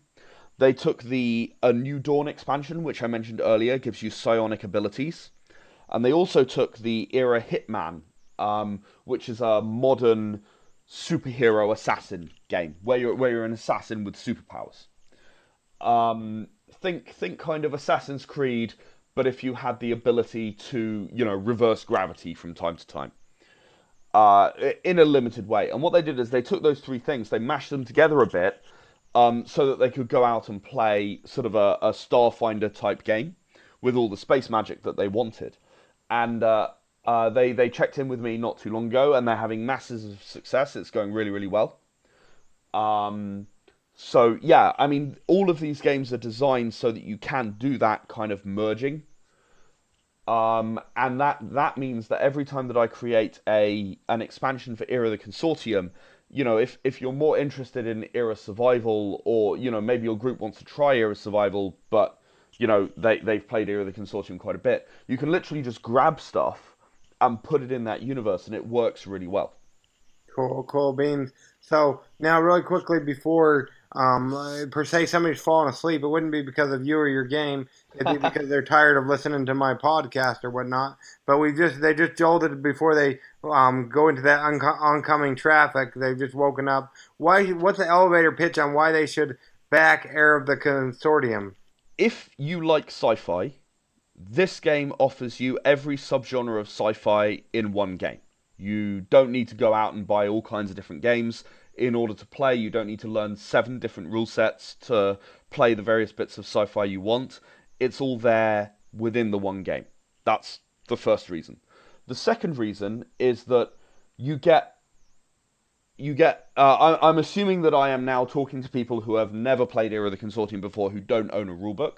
They took the A New Dawn expansion, which I mentioned earlier, gives you psionic abilities. And they also took the Era Hitman, which is a modern superhero assassin game, where you're an assassin with superpowers. Think kind of Assassin's Creed, but if you had the ability to, reverse gravity from time to time, in a limited way. And what they did is they took those 3 things, they mashed them together a bit, so that they could go out and play sort of a Starfinder type game with all the space magic that they wanted. And they checked in with me not too long ago, and they're having masses of success. It's going really, really well. So yeah, I mean, all of these games are designed so that you can do that kind of merging. And that means that every time that I create an expansion for Era of the Consortium, if you're more interested in Era Survival, or maybe your group wants to try Era Survival, but they've played Era of the Consortium quite a bit, you can literally just grab stuff and put it in that universe, and it works really well. Cool beans. So now, really quickly, before per se somebody's falling asleep, it wouldn't be because of you or your game. It'd be because they're tired of listening to my podcast or whatnot. But they just jolted before they go into that oncoming traffic. They've just woken up. What's the elevator pitch on why they should back Era of the Consortium? If you like sci-fi, this game offers you every subgenre of sci-fi in one game. You don't need to go out and buy all kinds of different games in order to play. You don't need to learn 7 different rule sets to play the various bits of sci-fi you want. It's all there within the one game. That's the first reason. The second reason is that you get. I'm assuming that I am now talking to people who have never played Era of the Consortium before, who don't own a rulebook.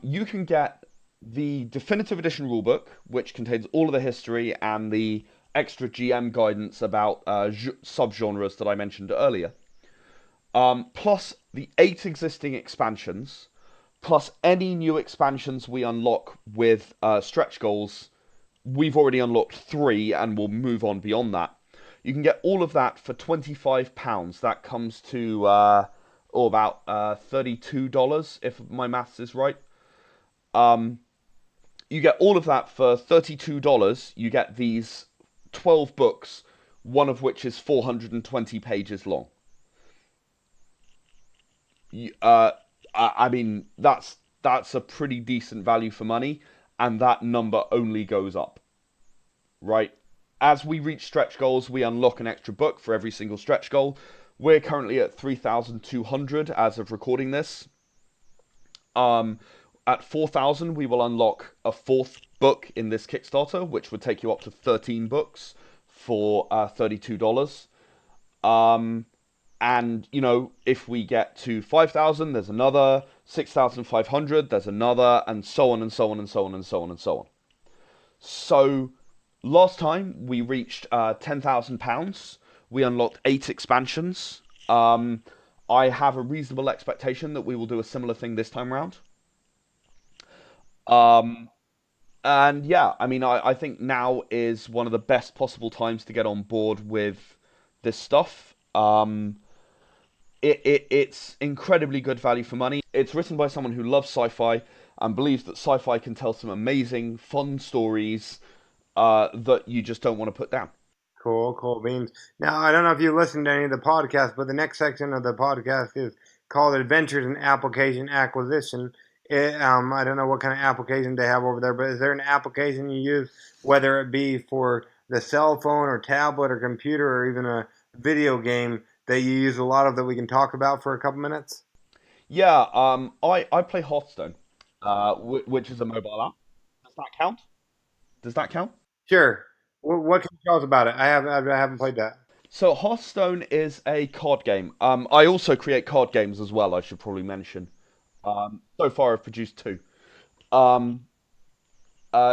You can get the definitive edition rulebook, which contains all of the history and the extra GM guidance about subgenres that I mentioned earlier, plus the 8 existing expansions, plus any new expansions we unlock with stretch goals. We've already unlocked 3, and we'll move on beyond that. You can get all of that for £25. That comes to about $32, if my maths is right. You get all of that for $32. You get these 12 books one of which is 420 pages long. I mean, that's a pretty decent value for money, and that number only goes up, right? As we reach stretch goals, we unlock an extra book for every single stretch goal. We're currently at 3,200 as of recording this. At 4,000, we will unlock a fourth book in this Kickstarter, which would take you up to 13 books for $32. And, you know, if we get to 5,000, there's another, 6,500, there's another, and so on and so on and so on and so on and so on. So, last time we reached £10,000. We unlocked 8 expansions. I have a reasonable expectation that we will do a similar thing this time around. And yeah, I mean, I think now is one of the best possible times to get on board with this stuff. It's incredibly good value for money. It's written by someone who loves sci-fi and believes that sci-fi can tell some amazing, fun stories that you just don't want to put down. Cool beans. Now, I don't know if you listened to any of the podcasts, but the next section of the podcast is called Adventures in Application Acquisition. I don't know what kind of application they have over there, but is there an application you use, whether it be for the cell phone or tablet or computer or even a video game that you use a lot of that we can talk about for a couple minutes? Yeah, I play Hearthstone, which is a mobile app. Does that count? Does that count? Sure. What can you tell us about it? I haven't played that. So Hearthstone is a card game. I also create card games as well, I should probably mention. So far I've produced 2.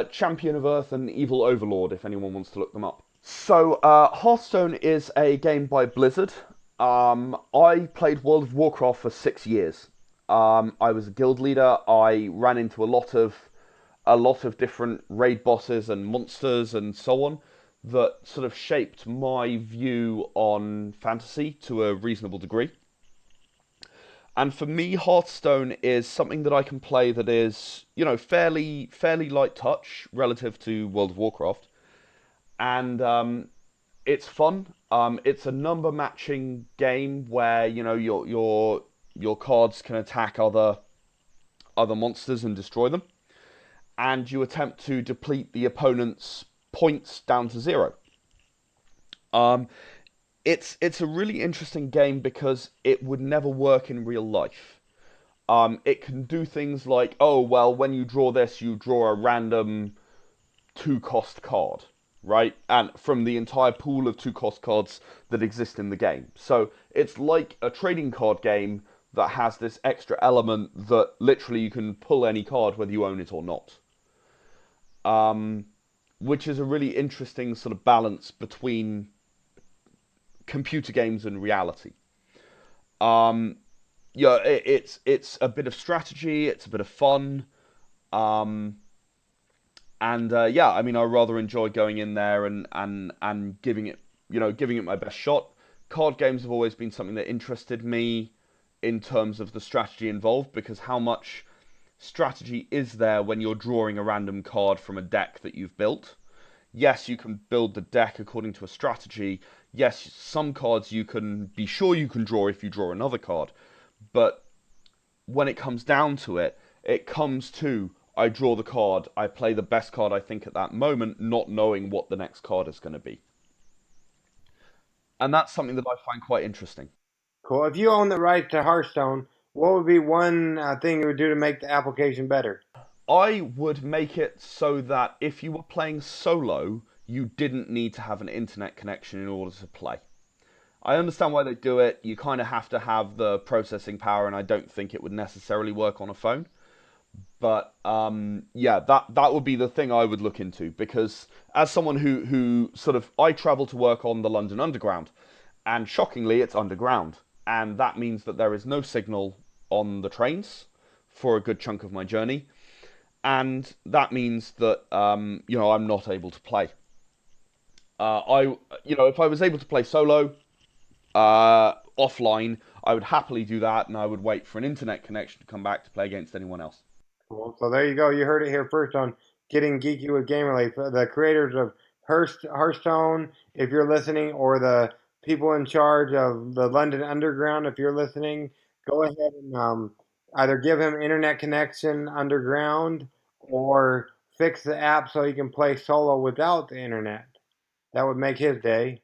Champion of Earth and Evil Overlord, if anyone wants to look them up. So Hearthstone is a game by Blizzard. I played World of Warcraft for 6 years. I was a guild leader. I ran into a lot of different raid bosses and monsters and so on that sort of shaped my view on fantasy to a reasonable degree. And for me, Hearthstone is something that I can play that is, you know, fairly light touch relative to World of Warcraft, and it's fun. It's a number matching game where, you know, your cards can attack other monsters and destroy them, and you attempt to deplete the opponent's points down to 0. It's a really interesting game because it would never work in real life. It can do things like, oh, well, when you draw this, you draw a random 2-cost card, right? And from the entire pool of 2-cost cards that exist in the game. So it's like a trading card game that has this extra element that literally you can pull any card whether you own it or not. Which is a really interesting sort of balance between computer games and reality. Yeah, it's a bit of strategy, it's a bit of fun, and yeah, I mean, I rather enjoy going in there and giving it, you know, giving it my best shot. Card games have always been something that interested me in terms of the strategy involved, because how much strategy is there when you're drawing a random card from a deck that you've built? Yes, you can build the deck according to a strategy. Yes, some cards you can be sure you can draw if you draw another card. But when it comes down to it, it comes to, I draw the card, I play the best card I think at that moment, not knowing what the next card is going to be. And that's something that I find quite interesting. Cool. If you own the right to Hearthstone, what would be one thing you would do to make the application better? I would make it so that if you were playing solo, you didn't need to have an internet connection in order to play. I understand why they do it. You kind of have to have the processing power, and I don't think it would necessarily work on a phone. But yeah, that would be the thing I would look into, because as someone who sort of, I travel to work on the London Underground, and shockingly, it's underground, and that means that there is no signal on the trains for a good chunk of my journey. And that means that you know, I'm not able to play. If I was able to play solo offline, I would happily do that, and I would wait for an internet connection to come back to play against anyone else. Cool. So there you go. You heard it here first on Getting Geeky with Game Relief. The creators of Hearthstone, if you're listening, or the people in charge of the London Underground, if you're listening, go ahead and either give him internet connection underground or fix the app so he can play solo without the internet. That would make his day.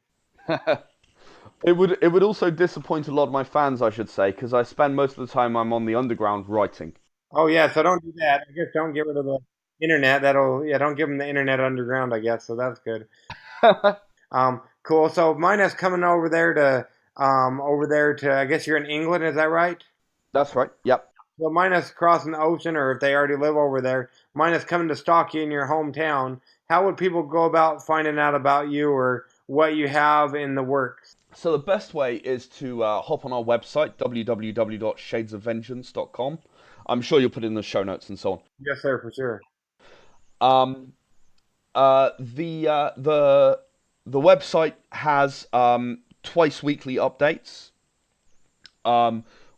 It would also disappoint a lot of my fans, I should say, because I spend most of the time I'm on the underground writing. Oh yeah, so don't do that. I guess don't get rid of the internet. Don't give him the internet underground, I guess. So that's good. Cool. So Mina's coming over there to. I guess you're in England, is that right? That's right. Yep. So Mina's crossing the ocean, or if they already live over there, Mina's coming to stalk you in your hometown. How would people go about finding out about you or what you have in the works? So the best way is to hop on our website, www.shadesofvengeance.com. I'm sure you'll put it in the show notes and so on. Yes, sir, for sure. Um, the website has twice weekly updates,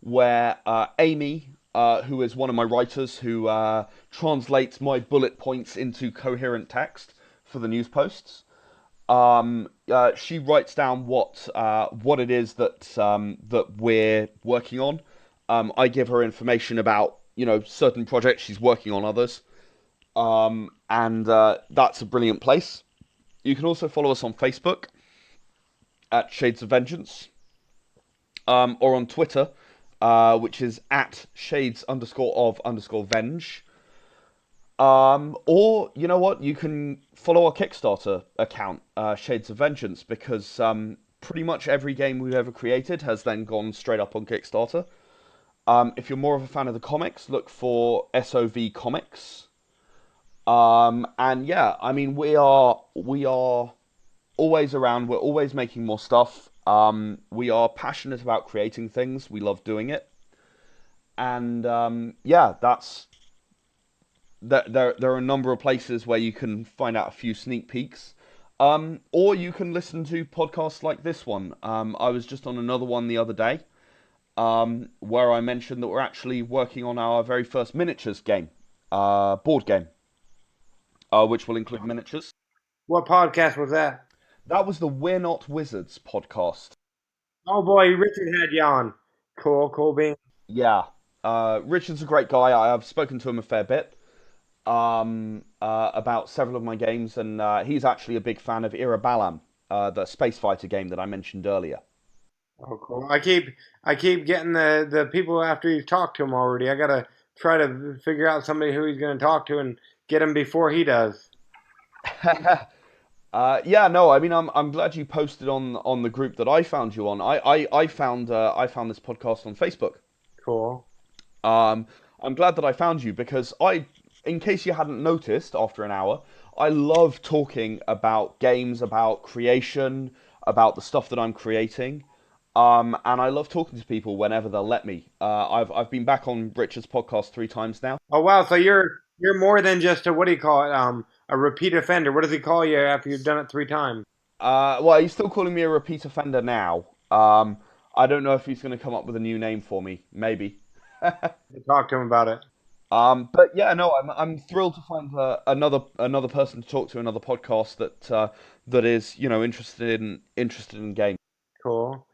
where Amy, who is one of my writers, who translates my bullet points into coherent text for the news posts. She writes down what it is that we're working on. I give her information about certain projects. She's working on others, and that's a brilliant place. You can also follow us on Facebook at Shades of Vengeance, or on Twitter, which is at Shades_of_Venge. Or, you know what, you can follow our Kickstarter account, Shades of Vengeance, because pretty much every game we've ever created has then gone straight up on Kickstarter. If you're more of a fan of the comics, look for SOV Comics. And yeah, I mean, we are always around, we're always making more stuff. We are passionate about creating things, we love doing it. And yeah, there are a number of places where you can find out a few sneak peeks. Or you can listen to podcasts like this one. I was just on another one the other day, where I mentioned that we're actually working on our very first miniatures game, board game, which will include miniatures. What podcast was that? That was the We're Not Wizards podcast. Oh boy, Richard had you on. Cool bean. Yeah, Richard's a great guy. I've spoken to him a fair bit about several of my games, and he's actually a big fan of Irabalam, the space fighter game that I mentioned earlier. Oh, cool. I keep getting the people after you talk to him already. I gotta try to figure out somebody who he's gonna talk to and get him before he does. Yeah, no, I mean, I'm glad you posted on the group that I found you on. I found this podcast on Facebook. Cool. I'm glad that I found you because in case you hadn't noticed, after an hour, I love talking about games, about creation, about the stuff that I'm creating. And I love talking to people whenever they'll let me. I've been back on Richard's podcast 3 times now. Oh wow, so you're more than just a, what do you call it? A repeat offender. What does he call you after you've done it 3 times? Well, he's still calling me a repeat offender now. I don't know if he's going to come up with a new name for me. Maybe. Talk to him about it. But yeah, no, I'm thrilled to find another person to talk to, another podcast that is interested in games. Cool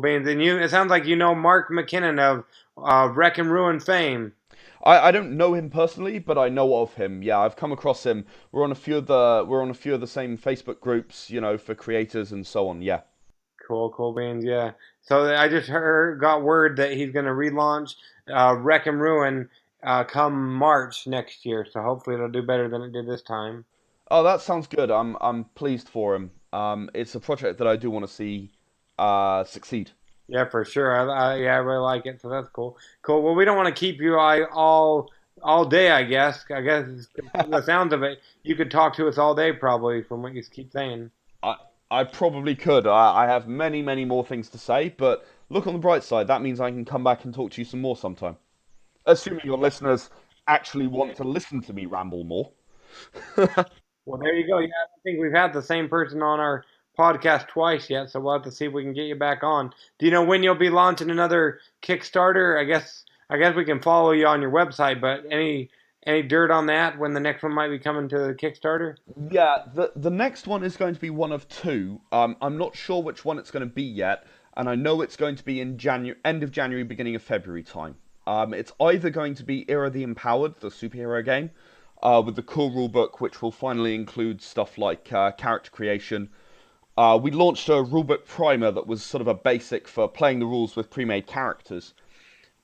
beans. And it sounds like you know Mark McKinnon of Wreck and Ruin fame. I don't know him personally, but I know of him. Yeah, I've come across him. We're on a few of the same Facebook groups, for creators and so on. Yeah. Cool beans. Yeah. So I just got word that he's going to relaunch Wreck and Ruin come March next year. So hopefully it'll do better than it did this time. Oh, that sounds good. I'm pleased for him. It's a project that I do want to see succeed. Yeah, for sure. I really like it. So that's cool. Cool. Well, we don't want to keep you all day. I guess from the sounds of it, you could talk to us all day probably from what you keep saying. I probably could. I have many more things to say, but look on the bright side. That means I can come back and talk to you some more sometime. Assuming your listeners actually want to listen to me ramble more. Well, there you go. Yeah, I think we've had the same person on our podcast twice yet, so we'll have to see if we can get you back on. Do you know when you'll be launching another Kickstarter? I guess we can follow you on your website, but any dirt on that when the next one might be coming to the Kickstarter? Yeah, the next one is going to be one of two. I'm not sure which one it's going to be yet, and I know it's going to be in end of January, beginning of February time. It's either going to be Era the Empowered, the superhero game, with the core rulebook, which will finally include stuff like character creation. We launched a rulebook primer that was sort of a basic for playing the rules with pre-made characters.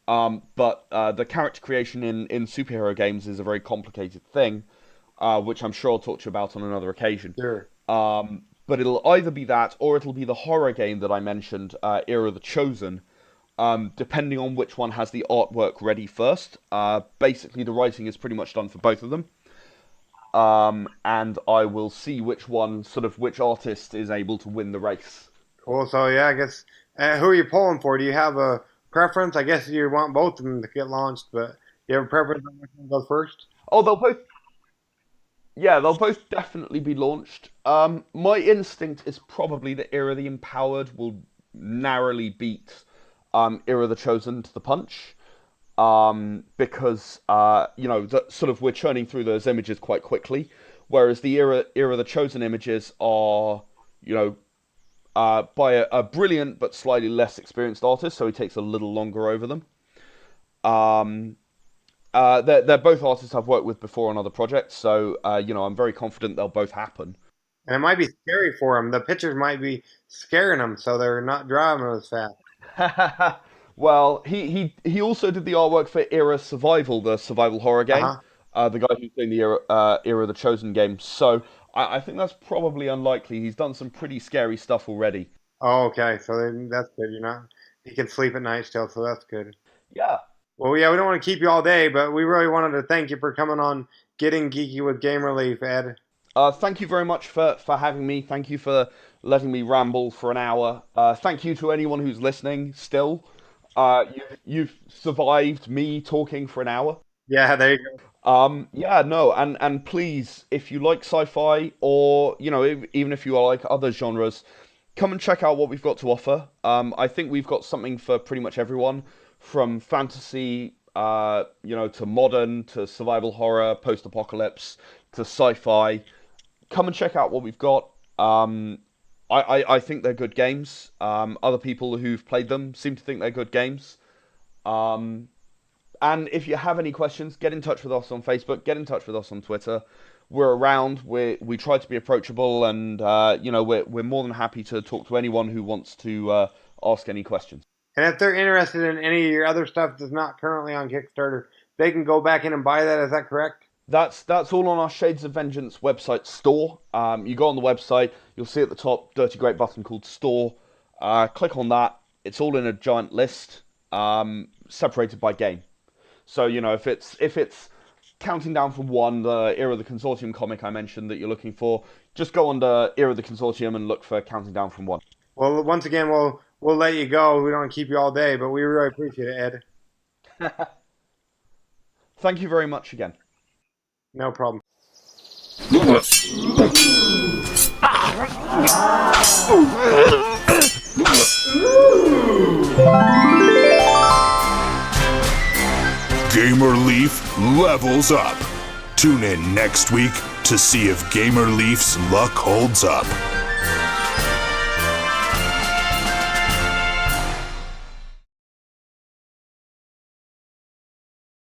But the character creation in superhero games is a very complicated thing, which I'm sure I'll talk to you about on another occasion. Sure. But it'll either be that, or it'll be the horror game that I mentioned, Era the Chosen, depending on which one has the artwork ready first. Basically, the writing is pretty much done for both of them. And I will see which artist is able to win the race. Cool. So, yeah, I guess, who are you pulling for? Do you have a preference? I guess you want both of them to get launched, but do you have a preference on which one goes first? Oh, they'll both definitely be launched. My instinct is probably that Era the Empowered will narrowly beat Era the Chosen to the punch. Because we're churning through those images quite quickly, whereas the Era the Chosen images are, by a brilliant but slightly less experienced artist, so he takes a little longer over them. They're both artists I've worked with before on other projects, so I'm very confident they'll both happen. And it might be scary for them. The pictures might be scaring them, so they're not driving as fast. Well, he also did the artwork for Era Survival, the survival horror game. The guy who's doing the Era the Chosen game. So I think that's probably unlikely. He's done some pretty scary stuff already. Oh, okay. So that's good. You can sleep at night still, so that's good. Yeah. Well, yeah, we don't want to keep you all day, but we really wanted to thank you for coming on Getting Geeky with Game Relief, Ed. Thank you very much for having me. Thank you for letting me ramble for an hour. Thank you to anyone who's listening still. You've survived me talking for an hour. Yeah, there you go. And please, if you like sci-fi, or even if you like other genres, come and check out what we've got to offer. I think we've got something for pretty much everyone, from fantasy, to modern, to survival horror, post-apocalypse, to sci-fi. Come and check out what we've got. I think they're good games. Other people who've played them seem to think they're good games. And if you have any questions, get in touch with us on Facebook, get in touch with us on Twitter. We're around. We try to be approachable, and we're more than happy to talk to anyone who wants to ask any questions. And if they're interested in any of your other stuff that's not currently on Kickstarter, they can go back in and buy that. Is that correct? That's all on our Shades of Vengeance website store. You go on the website, you'll see at the top dirty great button called Store. Click on that. It's all in a giant list, separated by game. So if it's Counting Down from 1, the Era of the Consortium comic I mentioned that you're looking for, just go under Era of the Consortium and look for Counting Down from 1. Well, once again, we'll let you go. We don't want to keep you all day, but we really appreciate it, Ed. Thank you very much again. No problem. Gamer Leaf levels up. Tune in next week to see if Gamer Leaf's luck holds up.